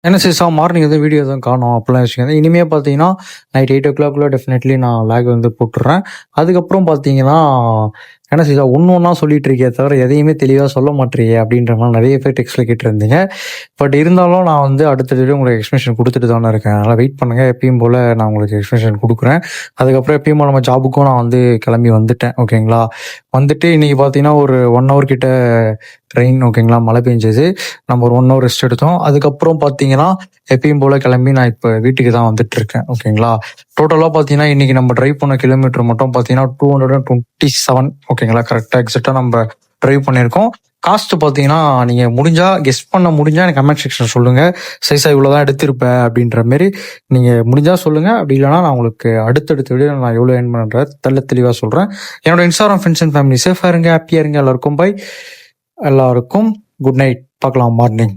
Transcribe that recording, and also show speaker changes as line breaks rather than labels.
என்ன சிஸ்ஸா மார்னிங் வந்து வீடியோ தான் காணும் அப்படிலாம் வச்சுக்கோங்க. இனிமே பார்த்தீங்கன்னா, நைட் 8:00 டெஃபினெட்லி நான் லாக் வந்து போட்டுடுறேன். அதுக்கப்புறம் பார்த்தீங்கன்னா, என்ன சிஸ்ஸா ஒண்ணு ஒண்ணா சொல்லிட்டு இருக்கியே தவிர, எதையுமே தெளிவா சொல்ல மாட்றியே அப்படின்ற மாரி நெறைய பேர் டெக்ஸ்ட்ல கேட்டிருந்தீங்க. பட் இருந்தாலும் நான் வந்து அடுத்த வீடியோ உங்களுக்கு எக்ஸ்ப்ளனேஷன் குடுத்துட்டு தானே இருக்கேன். அதனால வெயிட் பண்ணுங்க. எப்பயும் போல நான் உங்களுக்கு எக்ஸ்ப்ளனேஷன் குடுக்குறேன். அதுக்கப்புறம் எப்பயும் போல நம்ம ஜாபுக்கும் நான் வந்து கிளம்பி வந்துட்டேன். ஓகேங்களா? வந்துட்டு இன்னைக்கு பார்த்தீங்கன்னா, ஒரு 1 ஹவர் கிட்ட ரெயின் ஓகேங்களா? மழை பெஞ்சது. நம்ம ஒரு 1 ஹவர் ரெஸ்ட் எடுத்தோம். அதுக்கப்புறம் பார்த்தீங்கன்னா, எப்பயும் போல கிளம்பி நான் இப்ப வீட்டுக்கு தான் வந்துட்டுருக்கேன். ஓகேங்களா? டோட்டலா பார்த்தீங்கன்னா, இன்னைக்கு நம்ம டிரைவ் பண்ண கிலோமீட்டர் மட்டும் பார்த்தீங்கன்னா, 227 ஓகேங்களா? கரெக்ட்டா எக்ஸாக்ட்டா நம்ம டிரைவ் பண்ணியிருக்கோம். காஸ்ட் பார்த்தீங்கன்னா, நீங்க முடிஞ்சா கெஸ் பண்ண முடிஞ்சா எனக்கு கமெண்ட் செக்ஷன்ல சொல்லுங்க. "சைஸா இவ்வளோ தான் எடுத்திருப்ப" அப்படின்ற மாரி நீங்க முடிஞ்சா சொல்லுங்க. அப்படி இல்லன்னா நான் உங்களுக்கு அடுத்தடுத்த வீடியோல நான் எவ்வளோ ஏர்ன் பண்றேன்றத தெளிவா சொல்றேன். என்னோட இன்ஸ்டாகிராம் ஃப்ரெண்ட்ஸ் அண்ட் ஃபேமிலி சேஃபா இருங்க, ஹேப்பியா இருங்க. எல்லாருக்கும் பை. எல்லாருக்கும் குட் நைட். பார்க்கலாம் மார்னிங்.